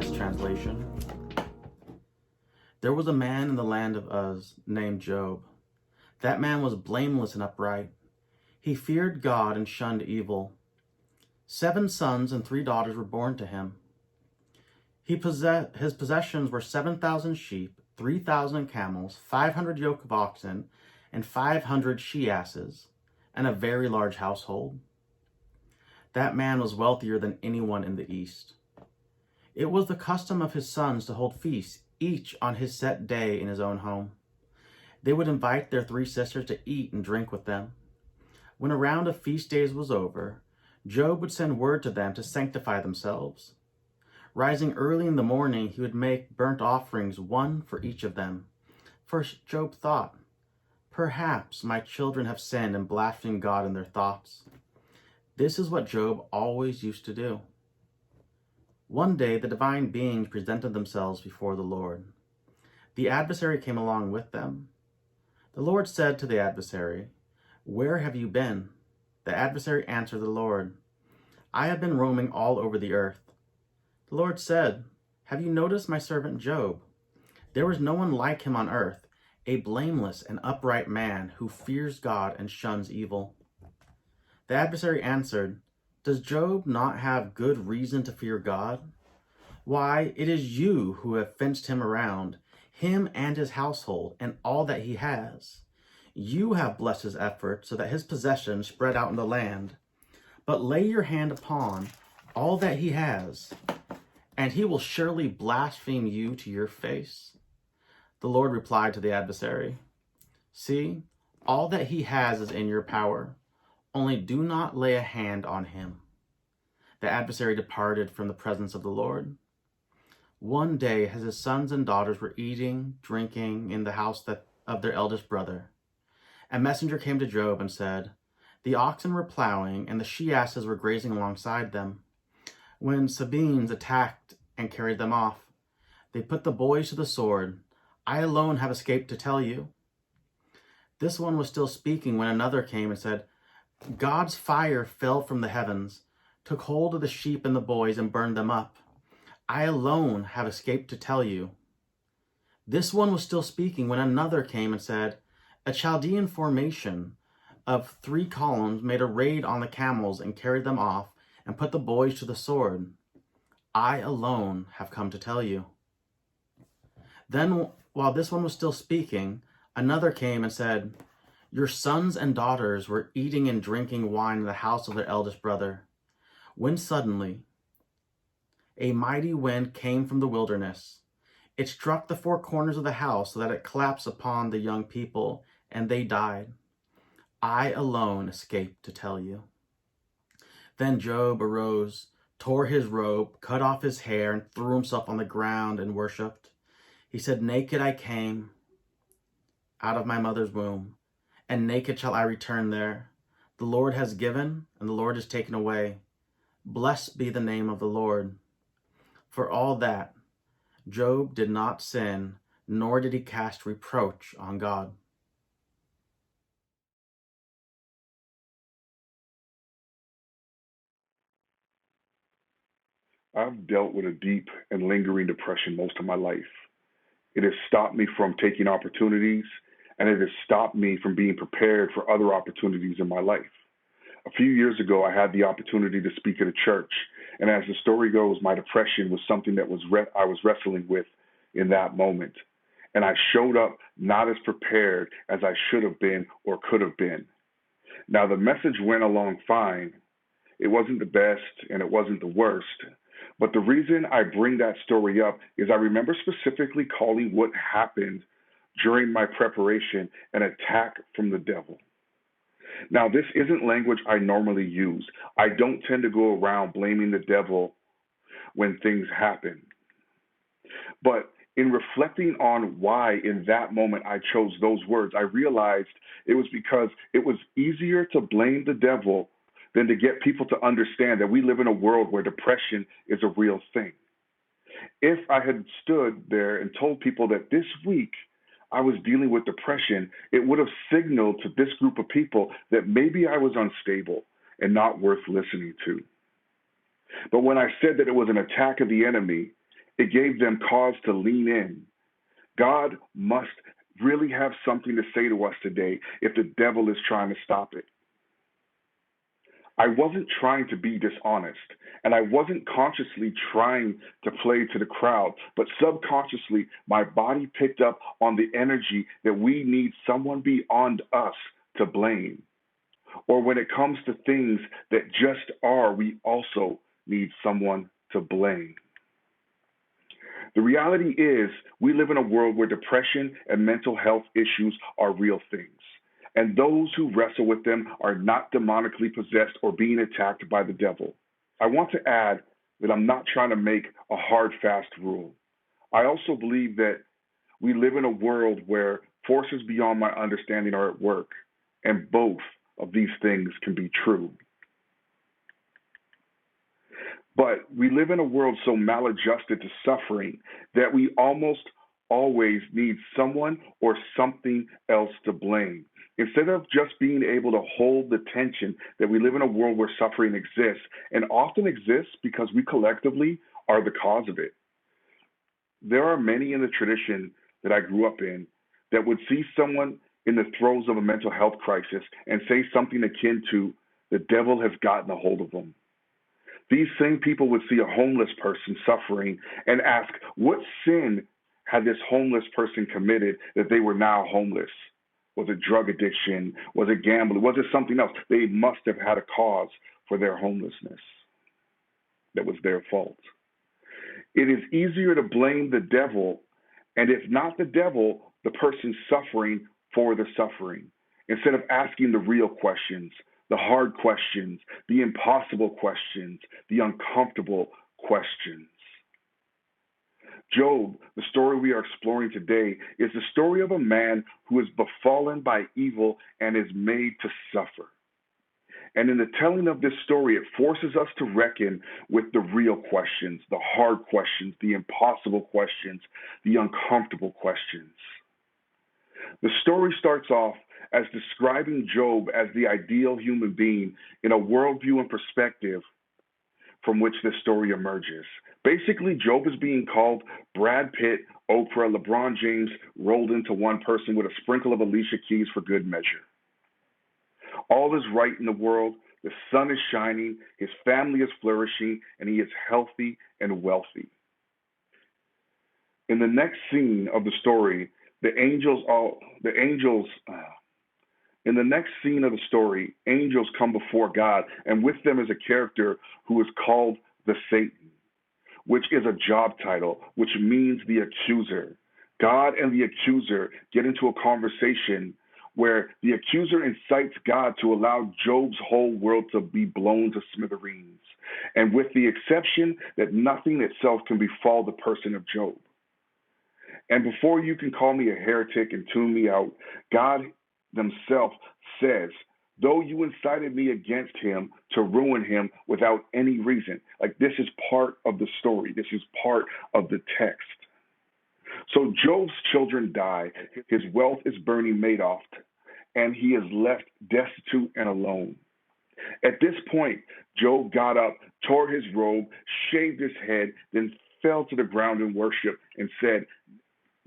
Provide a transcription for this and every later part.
Revised Translation. There was a man in the land of Uz named Job. That man was blameless and upright. He feared God and shunned evil. 7 sons and 3 daughters were born to him. His possessions were 7,000 sheep, 3,000 camels, 500 yoke of oxen, and 500 she-asses, and a very large household. That man was wealthier than anyone in the East. It was the custom of his sons to hold feasts, each on his set day in his own home. They would invite their 3 sisters to eat and drink with them. When a round of feast days was over, Job would send word to them to sanctify themselves. Rising early in the morning, he would make burnt offerings, 1 for each of them. For Job thought, "Perhaps my children have sinned and blasphemed God in their thoughts." This is what Job always used to do. One day, the divine beings presented themselves before the Lord. The adversary came along with them. The Lord said to the adversary, "Where have you been?" The adversary answered the Lord, "I have been roaming all over the earth." The Lord said, "Have you noticed my servant Job? There is no one like him on earth, a blameless and upright man who fears God and shuns evil." The adversary answered, "Does Job not have good reason to fear God? Why, it is you who have fenced him around, him and his household, and all that he has. You have blessed his efforts so that his possessions spread out in the land. But lay your hand upon all that he has, and he will surely blaspheme you to your face." The Lord replied to the adversary, "See, all that he has is in your power. Only do not lay a hand on him." The adversary departed from the presence of the Lord. One day, as his sons and daughters were eating, drinking in the house of their eldest brother, a messenger came to Job and said, "The oxen were plowing and the she-asses were grazing alongside them, when Sabeans attacked and carried them off. They put the boys to the sword. I alone have escaped to tell you." This one was still speaking when another came and said, "God's fire fell from the heavens, took hold of the sheep and the boys and burned them up. I alone have escaped to tell you." This one was still speaking when another came and said, "A Chaldean formation of 3 columns made a raid on the camels and carried them off and put the boys to the sword. I alone have come to tell you." Then, while this one was still speaking, another came and said, "Your sons and daughters were eating and drinking wine in the house of their eldest brother, when suddenly a mighty wind came from the wilderness. It struck the 4 corners of the house so that it collapsed upon the young people, and they died. I alone escaped to tell you." Then Job arose, tore his robe, cut off his hair, and threw himself on the ground and worshipped. He said, "Naked I came out of my mother's womb, and naked shall I return there. The Lord has given, and the Lord has taken away. Blessed be the name of the Lord." For all that, Job did not sin, nor did he cast reproach on God. I've dealt with a deep and lingering depression most of my life. It has stopped me from taking opportunities, and it has stopped me from being prepared for other opportunities in my life. A few years ago, I had the opportunity to speak at a church, and as the story goes, my depression was something that I was wrestling with in that moment. And I showed up not as prepared as I should have been or could have been. Now, the message went along fine. It wasn't the best, and it wasn't the worst. But the reason I bring that story up is I remember specifically calling what happened during my preparation an attack from the devil. Now, this isn't language I normally use. I don't tend to go around blaming the devil when things happen. But in reflecting on why in that moment I chose those words, I realized it was because it was easier to blame the devil than to get people to understand that we live in a world where depression is a real thing. If I had stood there and told people that this week I was dealing with depression, it would have signaled to this group of people that maybe I was unstable and not worth listening to. But when I said that it was an attack of the enemy It gave them cause to lean in. God must really have something to say to us today if the devil is trying to stop it. I wasn't trying to be dishonest, and I wasn't consciously trying to play to the crowd, but subconsciously, my body picked up on the energy that we need someone beyond us to blame. Or when it comes to things that just are, we also need someone to blame. The reality is, we live in a world where depression and mental health issues are real things. And those who wrestle with them are not demonically possessed or being attacked by the devil. I want to add that I'm not trying to make a hard, fast rule. I also believe that we live in a world where forces beyond my understanding are at work, and both of these things can be true. But we live in a world so maladjusted to suffering that we almost always need someone or something else to blame. Instead of just being able to hold the tension that we live in a world where suffering exists and often exists because we collectively are the cause of it. There are many in the tradition that I grew up in that would see someone in the throes of a mental health crisis and say something akin to, the devil has gotten a hold of them. These same people would see a homeless person suffering and ask, what sin had this homeless person committed that they were now homeless? Was it drug addiction? Was it gambling? Was it something else? They must have had a cause for their homelessness. That was their fault. It is easier to blame the devil, and if not the devil, the person suffering for the suffering, instead of asking the real questions, the hard questions, the impossible questions, the uncomfortable questions. Job, the story we are exploring today, is the story of a man who is befallen by evil and is made to suffer. And in the telling of this story, it forces us to reckon with the real questions, the hard questions, the impossible questions, the uncomfortable questions. The story starts off as describing Job as the ideal human being in a worldview and perspective from which this story emerges. Basically, Job is being called Brad Pitt, Oprah, LeBron James rolled into one person with a sprinkle of Alicia Keys for good measure. All is right in the world. The sun is shining. His family is flourishing, and he is healthy and wealthy. In the next scene of the story, angels come before God, and with them is a character who is called the Satan, which is a job title, which means the accuser. God and the accuser get into a conversation where the accuser incites God to allow Job's whole world to be blown to smithereens, and with the exception that nothing itself can befall the person of Job. And before you can call me a heretic and tune me out, God himself says, though you incited me against him to ruin him without any reason. Like, this is part of the story. This is part of the text. So Job's children die. His wealth is burning Madoff, and he is left destitute and alone. At this point, Job got up, tore his robe, shaved his head, then fell to the ground in worship and said,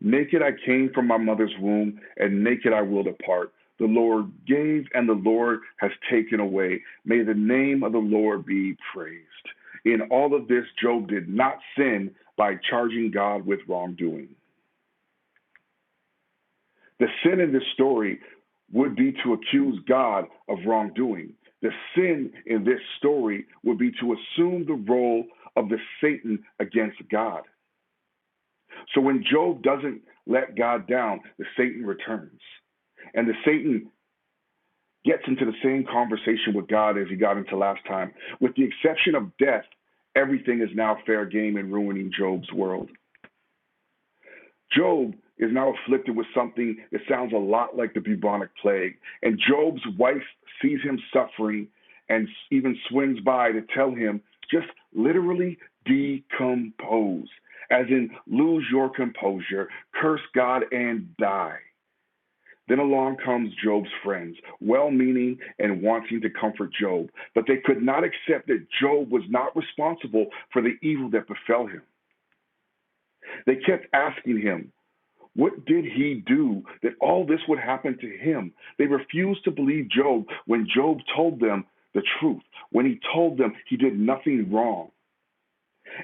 naked I came from my mother's womb, and naked I will depart. The Lord gave, and the Lord has taken away. May the name of the Lord be praised. In all of this, Job did not sin by charging God with wrongdoing. The sin in this story would be to accuse God of wrongdoing. The sin in this story would be to assume the role of the Satan against God. So when Job doesn't let God down, the Satan returns. And the Satan gets into the same conversation with God as he got into last time. With the exception of death, everything is now fair game in ruining Job's world. Job is now afflicted with something that sounds a lot like the bubonic plague. And Job's wife sees him suffering and even swings by to tell him, just literally decompose, as in lose your composure, curse God and die. Then along comes Job's friends, well-meaning and wanting to comfort Job, but they could not accept that Job was not responsible for the evil that befell him. They kept asking him, what did he do that all this would happen to him? They refused to believe Job when Job told them the truth, when he told them he did nothing wrong.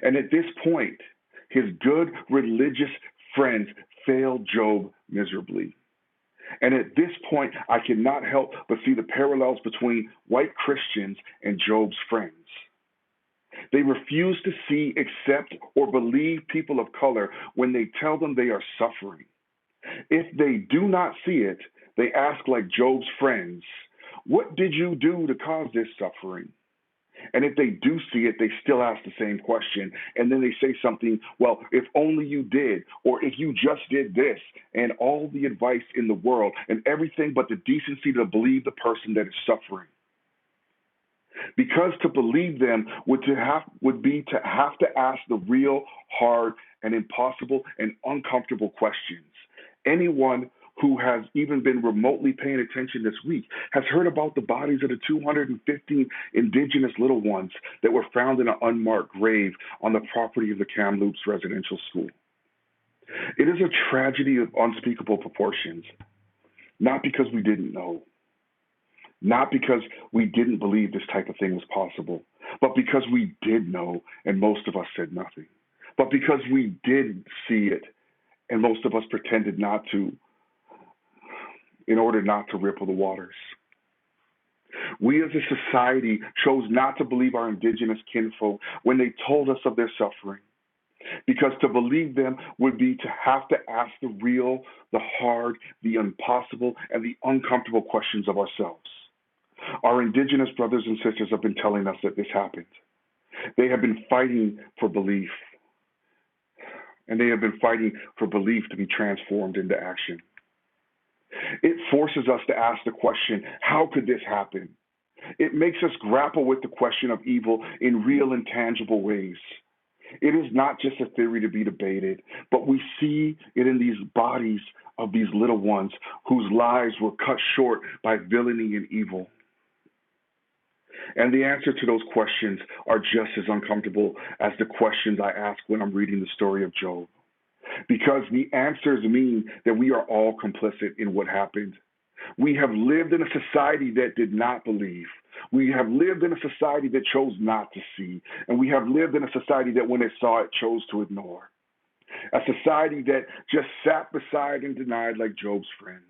And at this point, his good religious friends failed Job miserably. And at this point, I cannot help but see the parallels between white Christians and Job's friends. They refuse to see, accept, or believe people of color when they tell them they are suffering. If they do not see it, they ask, like Job's friends, what did you do to cause this suffering? And if they do see it, they still ask the same question. And then they say something, well, if only you did, or if you just did this, and all the advice in the world, and everything but the decency to believe the person that is suffering. Because to believe them would be to have to ask the real, hard, and impossible and uncomfortable questions. Anyone who has even been remotely paying attention this week has heard about the bodies of the 215 indigenous little ones that were found in an unmarked grave on the property of the Kamloops Residential School. It is a tragedy of unspeakable proportions, not because we didn't know, not because we didn't believe this type of thing was possible, but because we did know and most of us said nothing, but because we did see it and most of us pretended not to, in order not to ripple the waters. We as a society chose not to believe our indigenous kinfolk when they told us of their suffering, because to believe them would be to have to ask the real, the hard, the impossible, and the uncomfortable questions of ourselves. Our indigenous brothers and sisters have been telling us that this happened. They have been fighting for belief, and they have been fighting for belief to be transformed into action. It forces us to ask the question, how could this happen? It makes us grapple with the question of evil in real and tangible ways. It is not just a theory to be debated, but we see it in these bodies of these little ones whose lives were cut short by villainy and evil. And the answer to those questions are just as uncomfortable as the questions I ask when I'm reading the story of Job. Because the answers mean that we are all complicit in what happened. We have lived in a society that did not believe. We have lived in a society that chose not to see. And we have lived in a society that when it saw it, chose to ignore. A society that just sat beside and denied like Job's friends.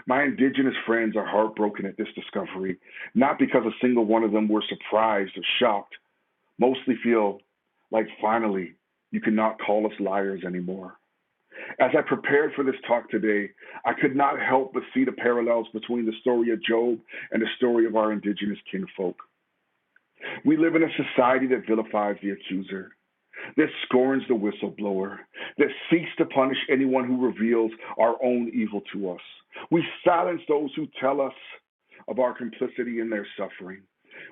My indigenous friends are heartbroken at this discovery, not because a single one of them were surprised or shocked, mostly feel like finally you cannot call us liars anymore. As I prepared for this talk today, I could not help but see the parallels between the story of Job and the story of our indigenous kinfolk. We live in a society that vilifies the accuser, that scorns the whistleblower, that seeks to punish anyone who reveals our own evil to us. We silence those who tell us of our complicity in their suffering.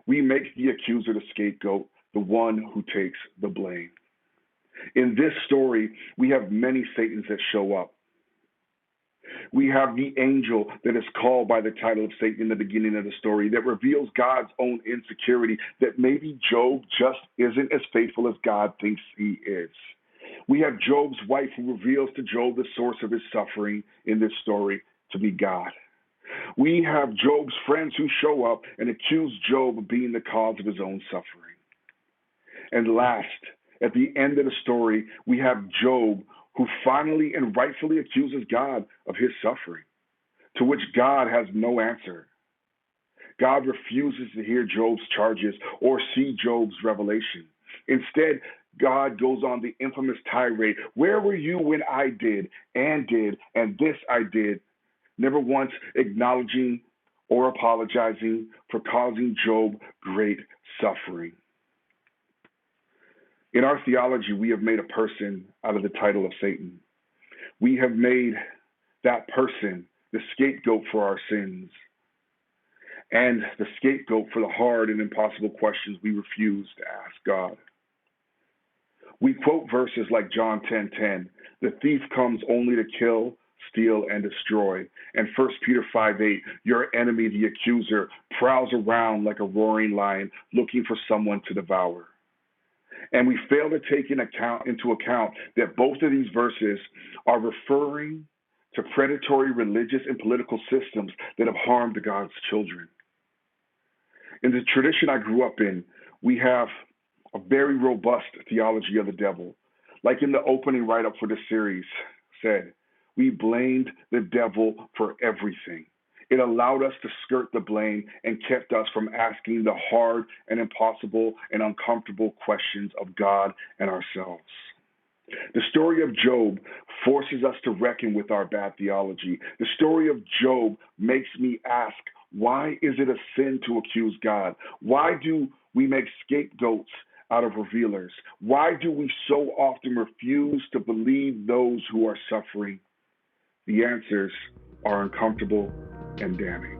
We make the accuser the scapegoat, the one who takes the blame. In this story, we have many Satans that show up. We have the angel that is called by the title of Satan in the beginning of the story that reveals God's own insecurity, that maybe Job just isn't as faithful as God thinks he is. We have Job's wife who reveals to Job the source of his suffering in this story to be God. We have Job's friends who show up and accuse Job of being the cause of his own suffering. And last, at the end of the story, we have Job who finally and rightfully accuses God of his suffering, to which God has no answer. God refuses to hear Job's charges or see Job's revelation. Instead, God goes on the infamous tirade, where were you when I did, and this I did, never once acknowledging or apologizing for causing Job great suffering. In our theology, we have made a person out of the title of Satan. We have made that person the scapegoat for our sins and the scapegoat for the hard and impossible questions we refuse to ask God. We quote verses like John 10:10, the thief comes only to kill, steal, and destroy. And 1 Peter 5:8, your enemy, the accuser, prowls around like a roaring lion looking for someone to devour. And we fail to take into account that both of these verses are referring to predatory religious and political systems that have harmed God's children. In the tradition I grew up in, we have a very robust theology of the devil. Like in the opening write-up for this series said, we blamed the devil for everything. It allowed us to skirt the blame and kept us from asking the hard and impossible and uncomfortable questions of God and ourselves. The story of Job forces us to reckon with our bad theology. The story of Job makes me ask, why is it a sin to accuse God? Why do we make scapegoats out of revealers? Why do we so often refuse to believe those who are suffering? The answers are uncomfortable and damning.